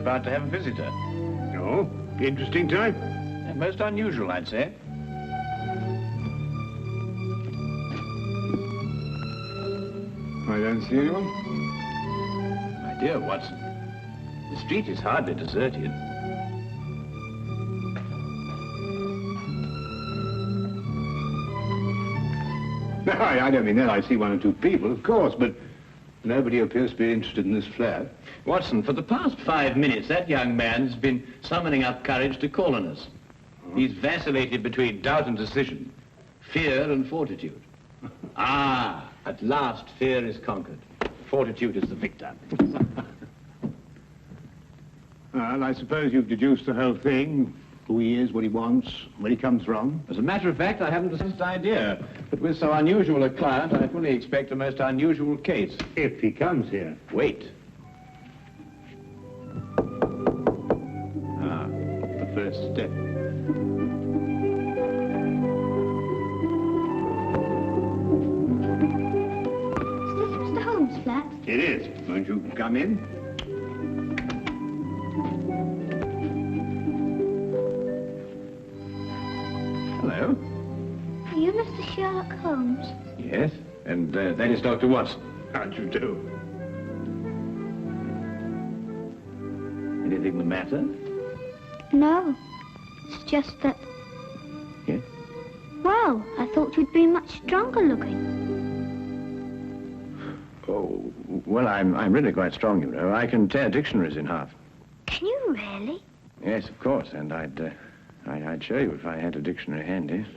about to have a visitor. Oh, interesting type. Most unusual, I'd say. I don't see anyone. My dear Watson, the street is hardly deserted. No, I don't mean that. I see one or two people, of course, but nobody appears to be interested in this flat. Watson, for the past 5 minutes, that young man's been summoning up courage to call on us. He's vacillated between doubt and decision, fear and fortitude. At last, fear is conquered. Fortitude is the victor. Well, I suppose you've deduced the whole thing. Who he is, what he wants, where he comes from. As a matter of fact, I haven't the slightest idea. But with so unusual a client, I fully expect a most unusual case. If he comes here. Wait. The first step. Is this Mr. Holmes' flat? It is. Won't you come in? Hello. Are you Mr. Sherlock Holmes? Yes, and that is Dr. Watson. How'd you do? Anything the matter? No. It's just that... Yes? Well, I thought you'd be much stronger looking. Oh, well, I'm really quite strong, you know. I can tear dictionaries in half. Can you really? Yes, of course, and I'd show you if I had a dictionary handy.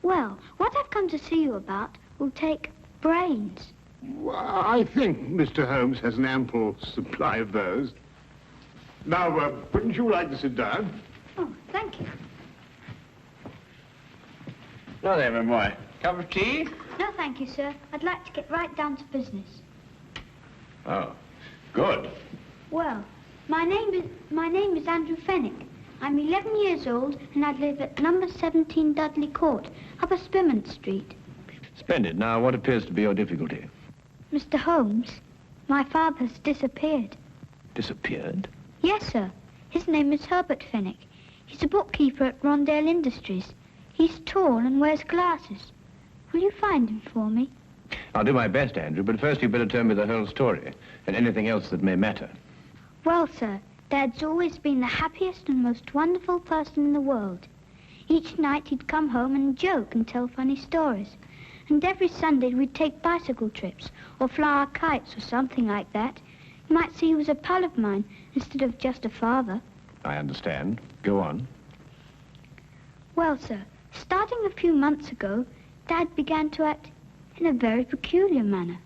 Well, what I've come to see you about will take brains. Well, I think Mr. Holmes has an ample supply of those. Now, wouldn't you like to sit down? Oh, thank you. Now there, my boy. Cup of tea? No, thank you, sir. I'd like to get right down to business. Oh, good. Well, my name is Andrew Fenwick. I'm 11 years old, and I live at number 17 Dudley Court, Upper Spimment Street. Splendid. Now, what appears to be your difficulty? Mr. Holmes, my father's disappeared. Disappeared? Yes, sir. His name is Herbert Fenwick. He's a bookkeeper at Rondale Industries. He's tall and wears glasses. Will you find him for me? I'll do my best, Andrew, but first you'd better tell me the whole story, and anything else that may matter. Well, sir, Dad's always been the happiest and most wonderful person in the world. Each night he'd come home and joke and tell funny stories. And every Sunday we'd take bicycle trips or fly our kites or something like that. You might see he was a pal of mine instead of just a father. I understand. Go on. Well, sir, starting a few months ago, Dad began to act in a very peculiar manner.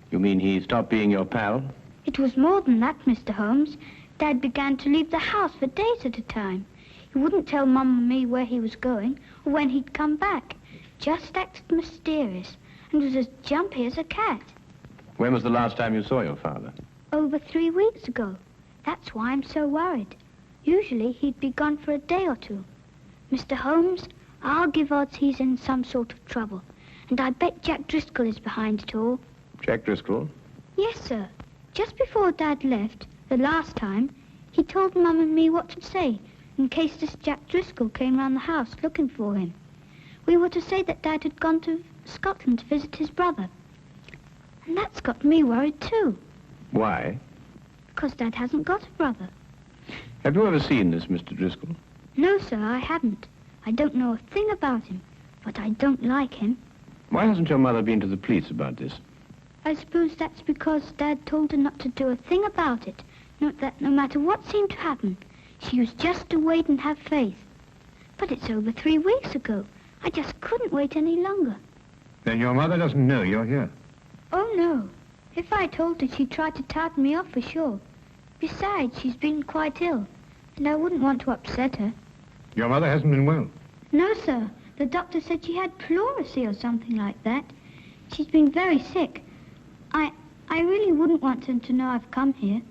You mean he stopped being your pal? It was more than that, Mr. Holmes. Dad began to leave the house for days at a time. He wouldn't tell Mum and me where he was going or when he'd come back. Just acted mysterious and was as jumpy as a cat. When was the last time you saw your father? Over 3 weeks ago. That's why I'm so worried. Usually he'd be gone for a day or two. Mr. Holmes, I'll give odds he's in some sort of trouble. And I bet Jack Driscoll is behind it all. Jack Driscoll? Yes, sir. Just before Dad left, the last time, he told Mum and me what to say in case this Jack Driscoll came round the house looking for him. We were to say that Dad had gone to Scotland to visit his brother. And that's got me worried too. Why? Because Dad hasn't got a brother. Have you ever seen this Mr. Driscoll? No, sir, I haven't. I don't know a thing about him, but I don't like him. Why hasn't your mother been to the police about this? I suppose that's because Dad told her not to do a thing about it. That no matter what seemed to happen, she was just to wait and have faith. But it's over 3 weeks ago. I just couldn't wait any longer. Then your mother doesn't know you're here? Oh, no. If I told her, she'd try to tartan me off for sure. Besides, she's been quite ill, and I wouldn't want to upset her. Your mother hasn't been well? No, sir. The doctor said she had pleurisy or something like that. She's been very sick. I really wouldn't want her to know I've come here.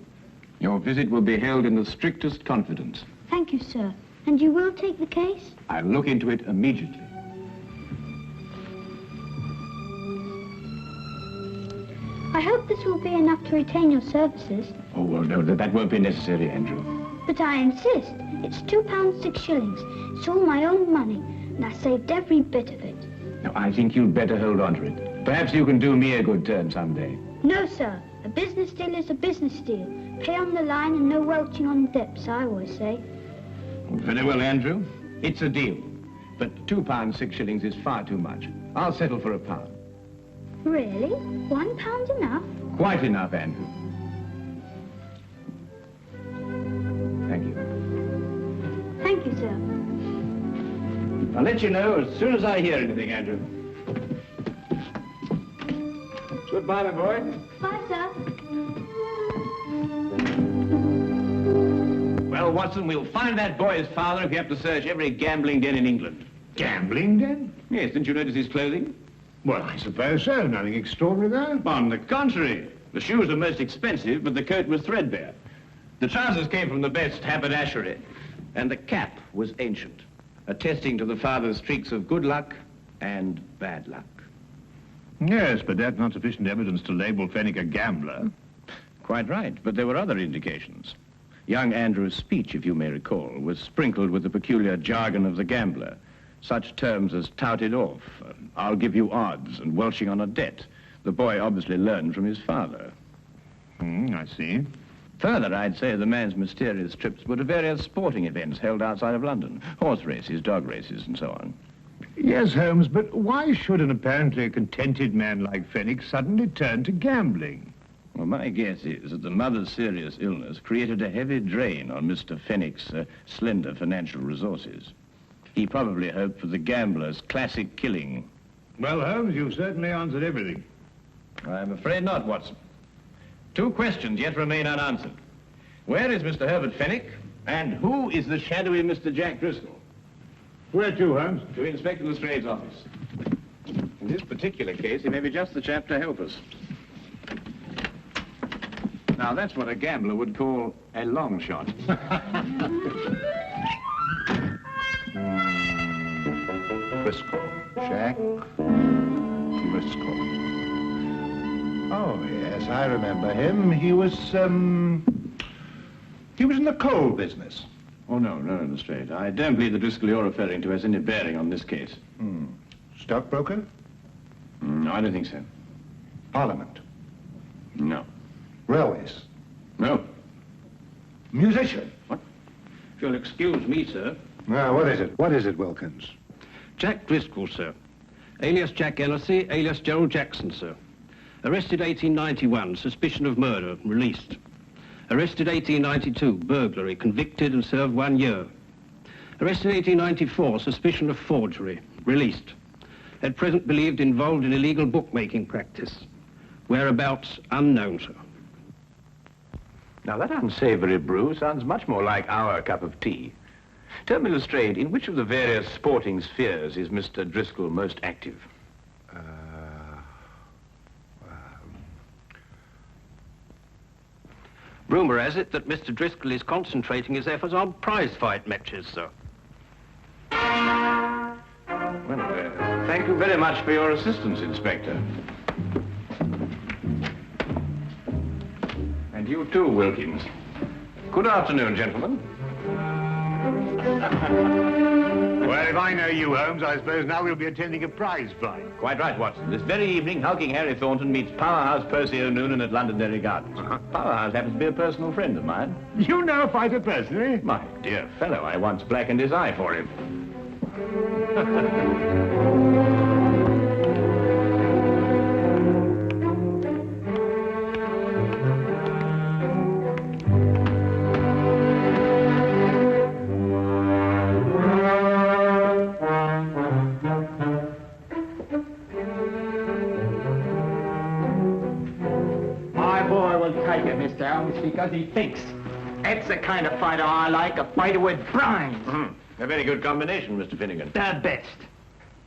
Your visit will be held in the strictest confidence. Thank you, sir. And you will take the case? I'll look into it immediately. I hope this will be enough to retain your services. Oh, well, no, that won't be necessary, Andrew. But I insist. It's £2.06. It's all my own money, and I saved every bit of it. Now, I think you'd better hold on to it. Perhaps you can do me a good turn someday. No, sir. A business deal is a business deal. Pay on the line and no welching on the dips, I always say. Very well, Andrew. It's a deal. But £2.06 is far too much. I'll settle for £1. Really? £1 enough? Quite enough, Andrew. Thank you. Thank you, sir. I'll let you know as soon as I hear anything, Andrew. Goodbye, my boy. Bye, sir. Well, Watson, we'll find that boy's father if you have to search every gambling den in England. Gambling den? Yes, didn't you notice his clothing? Well, I suppose so. Nothing extraordinary there. On the contrary. The shoes were most expensive, but the coat was threadbare. The trousers came from the best haberdashery, and the cap was ancient, attesting to the father's streaks of good luck and bad luck. Yes, but that's not sufficient evidence to label Fenwick a gambler. Quite right, but there were other indications. Young Andrew's speech, if you may recall, was sprinkled with the peculiar jargon of the gambler. Such terms as touted off, I'll give you odds, and welching on a debt. The boy obviously learned from his father. I see. Further, I'd say the man's mysterious trips were to various sporting events held outside of London. Horse races, dog races, and so on. Yes, Holmes, but why should an apparently contented man like Fenwick suddenly turn to gambling? Well, my guess is that the mother's serious illness created a heavy drain on Mr. Fenwick's slender financial resources. He probably hoped for the gambler's classic killing. Well, Holmes, you've certainly answered everything. I'm afraid not, Watson. 2 questions yet remain unanswered. Where is Mr. Herbert Fenwick? And who is the shadowy Mr. Jack Driscoll? Where to, Holmes? To Inspector Lestrade's office. In this particular case, he may be just the chap to help us. Now, that's what a gambler would call a long shot. Driscoll. Jack Driscoll. Oh, yes, I remember him. He was in the coal business. Oh, no, Lestrade. I don't believe the Driscoll you're referring to has any bearing on this case. Stockbroker? No, I don't think so. Parliament? No. Railways? No. Musician? What? If you'll excuse me, sir. Now, what is it? What is it, Wilkins? Jack Driscoll, sir. Alias Jack Ellisy, alias Gerald Jackson, sir. Arrested 1891, suspicion of murder, released. Arrested 1892, burglary, convicted and served 1 year. Arrested 1894, suspicion of forgery, released. At present believed involved in illegal bookmaking practice. Whereabouts unknown, sir. Now, that unsavory brew sounds much more like our cup of tea. Tell me, Lestrade, in which of the various sporting spheres is Mr. Driscoll most active? Rumour has it that Mr. Driscoll is concentrating his efforts on prize fight matches, sir. Well, thank you very much for your assistance, Inspector. And you too, Wilkins. Good afternoon, gentlemen. Well, if I know you, Holmes, I suppose now we'll be attending a prize fight. Quite right, Watson. This very evening, hulking Harry Thornton meets Powerhouse Percy O'Noonan at Londonderry Gardens. Powerhouse happens to be a personal friend of mine. You know a fighter personally? My dear fellow, I once blackened his eye for him. Because he thinks. That's the kind of fighter I like, a fighter with brains. A very good combination, Mr. Finnegan. The best.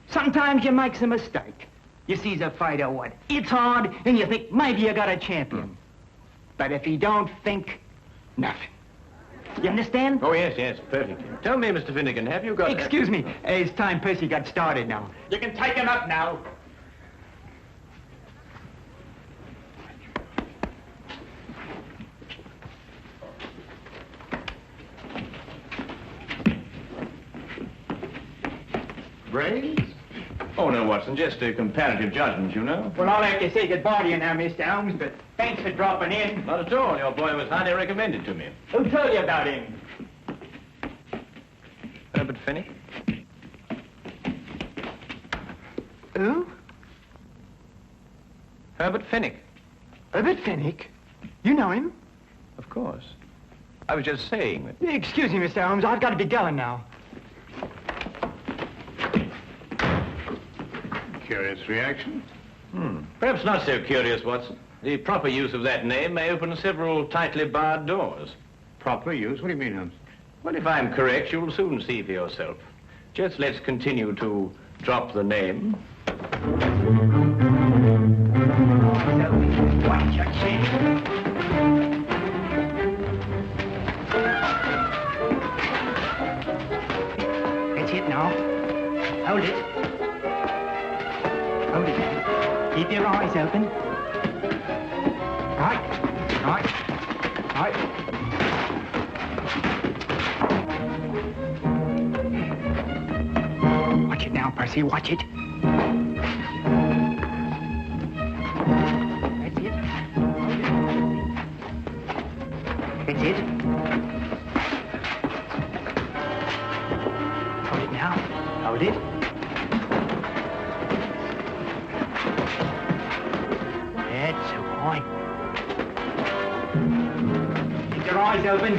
Sometimes you makes a mistake. You sees a fighter what? It's hard, and you think maybe you got a champion. But if he don't think, nothing. You understand? Oh, yes, perfectly. Tell me, Mr. Finnegan, have you got... Excuse me. It's time Percy got started now. You can take him up now. brains? Oh, no, Watson, just a comparative judgment, you know. Well, I'll have to say goodbye to you now, Mr. Holmes, but thanks for dropping in. Not at all. Your boy was highly recommended to me. Who told you about him? Herbert Fennick? Who? Herbert Fennick. Herbert Fennick? You know him? Of course. I was just saying that. Excuse me, Mr. Holmes, I've got to be going now. Curious reaction. Perhaps not so curious, Watson. The proper use of that name may open several tightly barred doors. Proper use? What do you mean, Holmes? Well, if I'm correct, you'll soon see for yourself. Just let's continue to drop the name. Watch your chin. That's it now. Hold it. Hold it now. Keep your eyes open. Right. Watch it now, Percy. Watch it. That's it. That's it. Hold it now. Hold it. That's the boy. Keep your eyes open.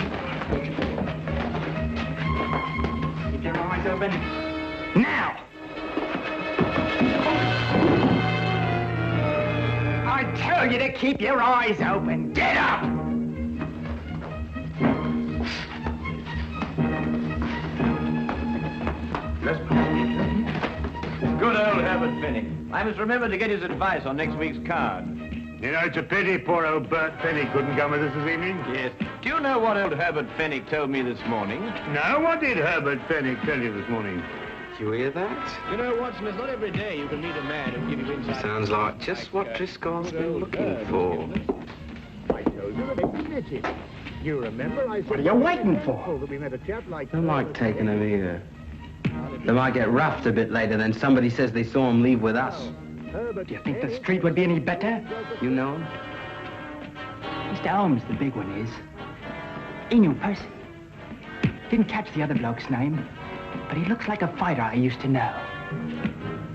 Keep your eyes open. Now! I tell you to keep your eyes open. Get up! Good old Herbert Fennick. I must remember to get his advice on next week's card. You know, it's a pity poor old Bert Fennick couldn't come with us this evening. Yes. Do you know what old Herbert Fennick told me this morning? No, what did Herbert Fennick tell you this morning? Did you hear that? You know, Watson, it's not every day you can meet a man who'll give you insight. Sounds like just what Driscoll's been looking for. I told you that they did it. You remember I said... What are you waiting for? That we met a chap like... Don't like taking them here. They might get roughed a bit later, then somebody says they saw him leave with us. Do you think the street would be any better? You know him? Mr. Holmes, the big one is. He knew Percy. Didn't catch the other bloke's name, but he looks like a fighter I used to know.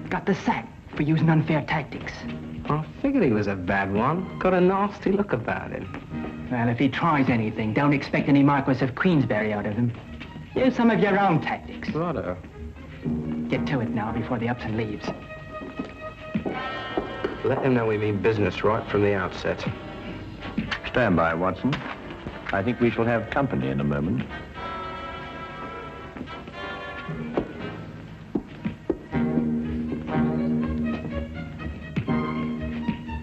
Got the sack for using unfair tactics. I figured he was a bad one. Got a nasty look about him. Well, if he tries anything, don't expect any Marquis of Queensberry out of him. Use some of your own tactics. Righto. Get to it now before the Upson leaves. Let him know we mean business right from the outset. Stand by, Watson. I think we shall have company in a moment.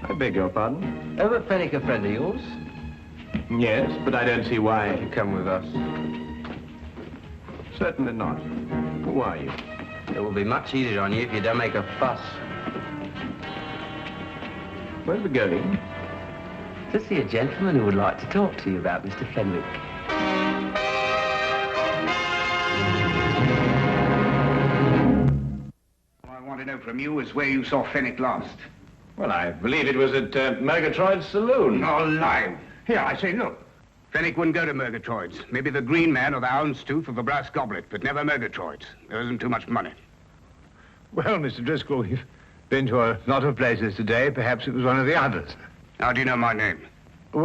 I beg your pardon? Herbert Fennick a friend of yours? Yes, but I don't see why. You come with us. Certainly not. Who are you? It will be much easier on you if you don't make a fuss. Where are we going? To see a gentleman who would like to talk to you about Mr. Fenwick. All I want to know from you is where you saw Fenwick last. Well, I believe it was at Murgatroyd's saloon. No lie. Here, I say, look. Fenwick wouldn't go to Murgatroyd's. Maybe the Green Man or the Houndstooth or the Brass Goblet, but never Murgatroyd's. There isn't too much money. Well, Mr. Driscoll, you've been to a lot of places today. Perhaps it was one of the others. How do you know my name? You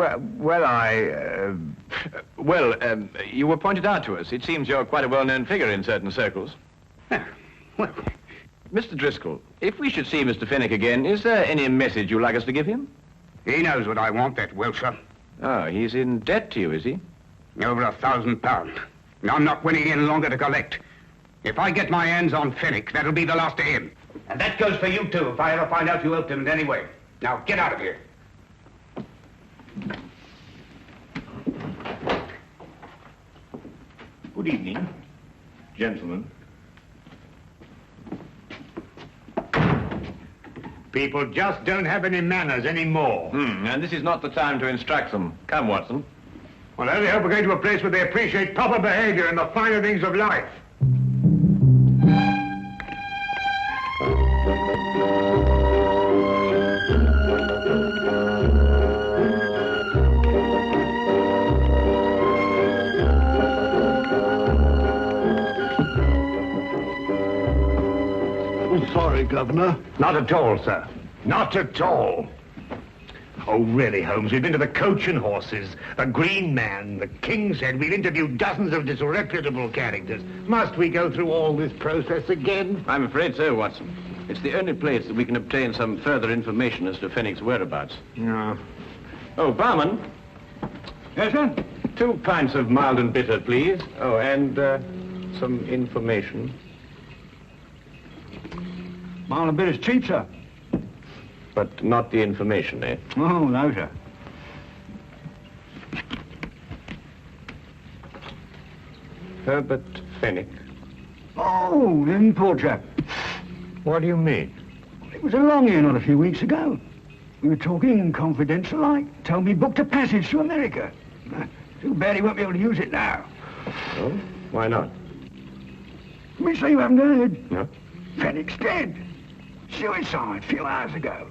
were pointed out to us. It seems you're quite a well-known figure in certain circles. Well, Mr. Driscoll, if we should see Mr. Fenwick again, is there any message you'd like us to give him? he knows what I want, that Wilshire. Oh, he's in debt to you, is he? Over £1,000. And I'm not willing any longer to collect. If I get my hands on Fenwick, that'll be the last of him. And that goes for you, too, if I ever find out you helped him in any way. Now, get out of here. Good evening, gentlemen. People just don't have any manners anymore. And this is not the time to instruct them. Come, Watson. Well, I only hope we're going to a place where they appreciate proper behavior and the finer things of life. sorry, Governor. Not at all, sir. Not at all. Oh, really, Holmes, we've been to the Coach and Horses, the Green Man, the King's Head. We've interviewed dozens of disreputable characters. Must we go through all this process again? I'm afraid so, Watson. It's the only place that we can obtain some further information as to Fenwick's whereabouts. No. Oh, barman. Yes, sir? 2 pints of mild and bitter, please. Oh, and some information. Mild and bitter's cheap, sir. But not the information, eh? Oh, no, sir. Herbert Fenwick. Oh, him, poor chap. What do you mean? It was along here not a few weeks ago. We were talking in confidential like. Told me booked a passage to America. Too bad he won't be able to use it now. Oh? Why not? We say you haven't heard. No. Fenwick's dead. Suicide a few hours ago.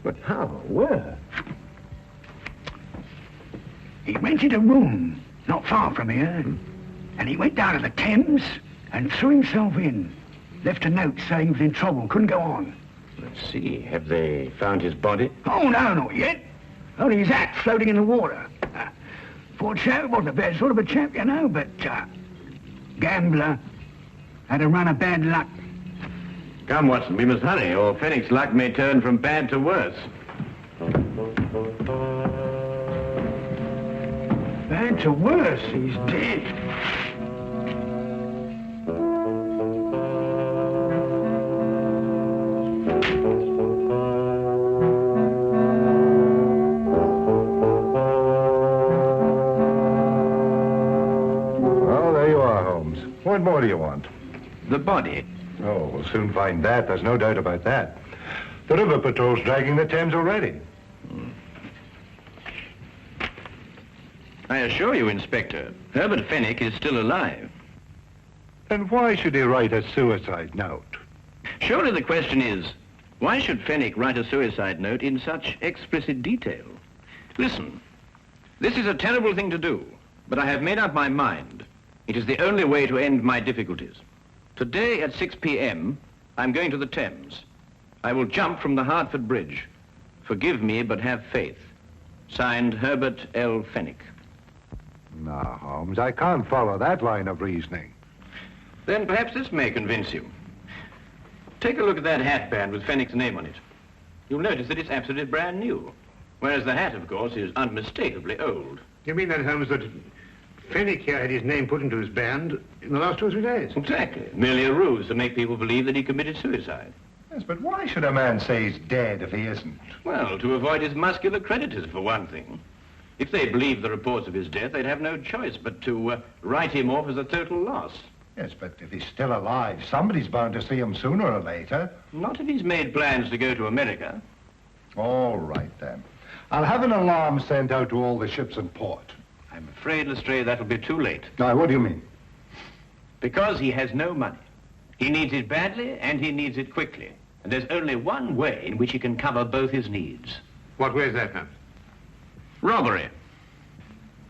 But how? Where? He rented a room not far from here. And he went down to the Thames and threw himself in. Left a note saying he was in trouble, couldn't go on. Let's see. Have they found his body? Oh, no, not yet. Only his hat floating in the water. Poor chap, wasn't a bad sort of a chap, you know, but gambler. Had a run of bad luck. Come, Watson, we must hurry, or Fenwick's luck may turn from bad to worse. Bad to worse, he's dead. Well, there you are, Holmes. What more do you want? The body. Oh, we'll soon find that. There's no doubt about that. The river patrol's dragging the Thames already. I assure you, Inspector, Herbert Fenwick is still alive. Then why should he write a suicide note? Surely the question is, why should Fenwick write a suicide note in such explicit detail? Listen, this is a terrible thing to do, but I have made up my mind. It is the only way to end my difficulties. Today at 6 p.m., I'm going to the Thames. I will jump from the Hertford Bridge. Forgive me, but have faith. Signed, Herbert L. Fenwick. No, Holmes, I can't follow that line of reasoning. Then perhaps this may convince you. Take a look at that hatband with Fenwick's name on it. You'll notice that it's absolutely brand new, whereas the hat, of course, is unmistakably old. You mean that, Holmes, that Fenwick here had his name put into his band in the last 2 or 3 days? Exactly. Merely a ruse to make people believe that he committed suicide. Yes, but why should a man say he's dead if he isn't? Well, to avoid his muscular creditors, for one thing. If they believed the reports of his death, they'd have no choice but to write him off as a total loss. Yes, but if he's still alive, somebody's bound to see him sooner or later. Not if he's made plans to go to America. All right, then. I'll have an alarm sent out to all the ships in port. I'm afraid, Lestrade, that'll be too late. Now, what do you mean? Because he has no money. He needs it badly, and he needs it quickly. And there's only one way in which he can cover both his needs. What way is that, Holmes? Robbery.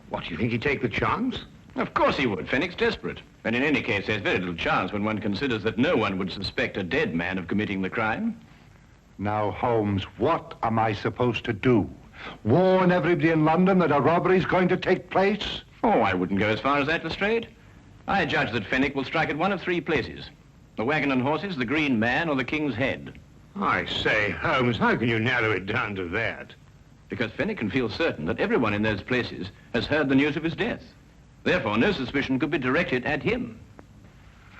What, you think he'd take the chance? Of course he would. Fenwick's desperate. And in any case, there's very little chance when one considers that no one would suspect a dead man of committing the crime. Now, Holmes, what am I supposed to do? Warn everybody in London that a robbery's going to take place? Oh, I wouldn't go as far as that, Lestrade. I judge that Fenwick will strike at one of 3 places. The Wagon and Horses, the Green Man, or the King's Head. I say, Holmes, how can you narrow it down to that? Because Fenwick can feel certain that everyone in those places has heard the news of his death. Therefore, no suspicion could be directed at him.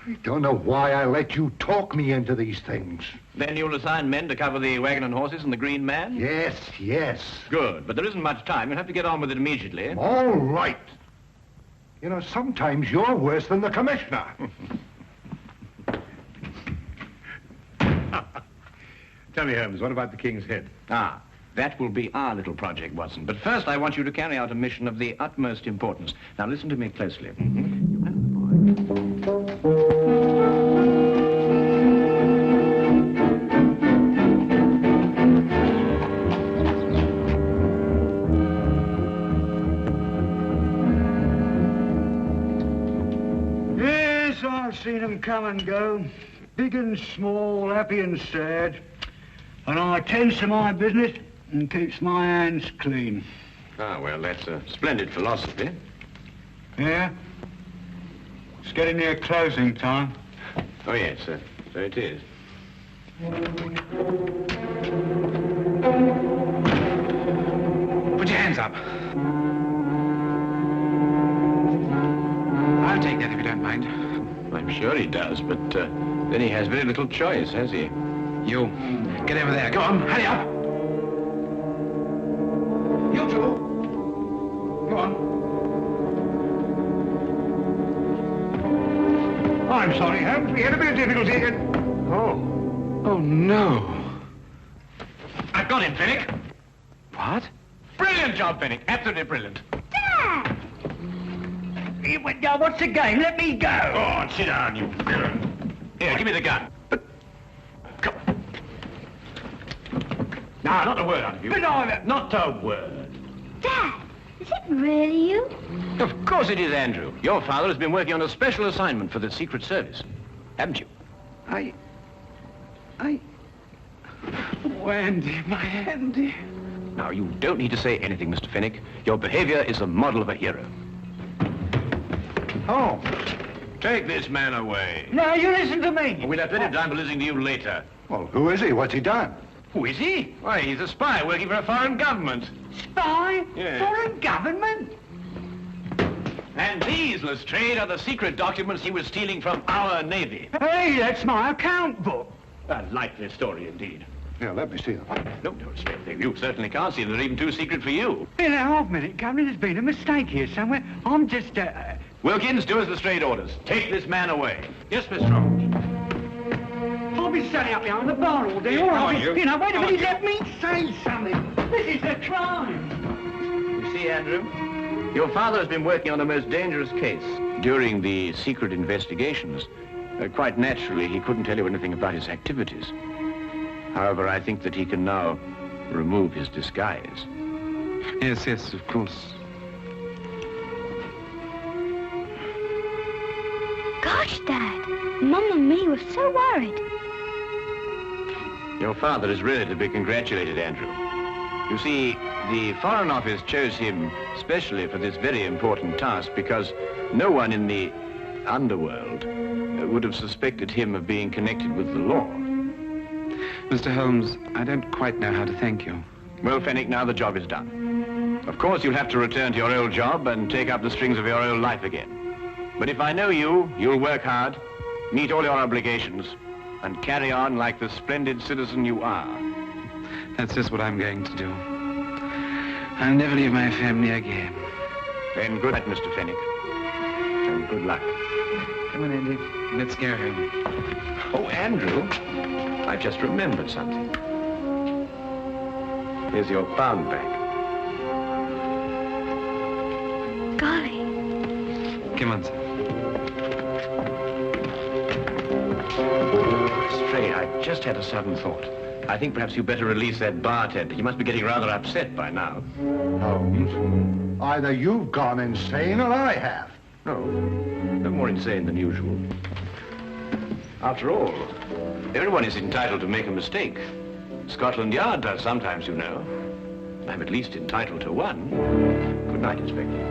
I don't know why I let you talk me into these things. Then you'll assign men to cover the Wagon and Horses and the Green Man? Yes, yes. Good, but there isn't much time. You'll have to get on with it immediately. All right. You know, sometimes you're worse than the commissioner. Tell me, Holmes, what about the King's Head? Ah, that will be our little project, Watson. But first, I want you to carry out a mission of the utmost importance. Now, listen to me closely. Yes, I've seen them come and go. big and small, happy and sad. And I tends to my business and keeps my hands clean. Ah, well, that's a splendid philosophy. Yeah? It's getting near closing time. Oh, yes, so it is. Put your hands up. I'll take that if you don't mind. I'm sure he does, but then he has very little choice, has he? You, get over there. Go on, hurry up. You two. Go on. I'm sorry, Holmes. We had a bit of difficulty again. Oh. Oh, no. I've got him, Fenwick. What? Brilliant job, Fenwick. Absolutely brilliant. Dad! Now, what's the game? Let me go. Go on, sit down, you villain. Here, give me the gun. Come. Now, not a word out of you. But Not a word. Dad, is it really you? Of course it is, Andrew. Your father has been working on a special assignment for the Secret Service. Haven't you? Oh, Andy, my Andy. Now, you don't need to say anything, Mr. Fenwick. Your behavior is a model of a hero. Oh. Take this man away. No, you listen to me. We'll have plenty of time for listening to you later. Well, who is he? What's he done? Who is he? Why, he's a spy working for a foreign government. Spy? Yeah. Foreign government? And these, Lestrade, are the secret documents he was stealing from our Navy. Hey, that's my account book. A likely story, indeed. Yeah, let me see them. No, Lestrade, you certainly can't see them. They're even too secret for you. In a half minute, Governor, there's been a mistake here somewhere. I'm just, Wilkins, do as Lestrade orders. Take this man away. Yes, Mr. Holmes. I'll be standing up behind the bar all day. Yeah, All come right. on, you. You know, wait a Come on, minute, you. let me say something. This is a crime. You see, Andrew, your father has been working on a most dangerous case. During the secret investigations, quite naturally, he couldn't tell you anything about his activities. However, I think that he can now remove his disguise. Yes, yes, of course. Gosh, Dad, Mum and me were so worried. Your father is really to be congratulated, Andrew. You see, the Foreign Office chose him specially for this very important task because no one in the underworld would have suspected him of being connected with the law. Mr. Holmes, I don't quite know how to thank you. Well, Fenwick, now the job is done. Of course, you'll have to return to your old job and take up the strings of your old life again. But if I know you, you'll work hard, meet all your obligations, and carry on like the splendid citizen you are. That's just what I'm going to do. I'll never leave my family again. Then good night, Mr. Fenwick. And good luck. Come on, Andy. Let's go home. Oh, Andrew, I've just remembered something. Here's your pound bag. Golly. Come on, sir. Stray, I've just had a sudden thought. I think perhaps you better release that bartender. He must be getting rather upset by now. Holmes, either you've gone insane or I have. No more insane than usual. After all, everyone is entitled to make a mistake. Scotland Yard does sometimes, you know. I'm at least entitled to one. Good night, Inspector.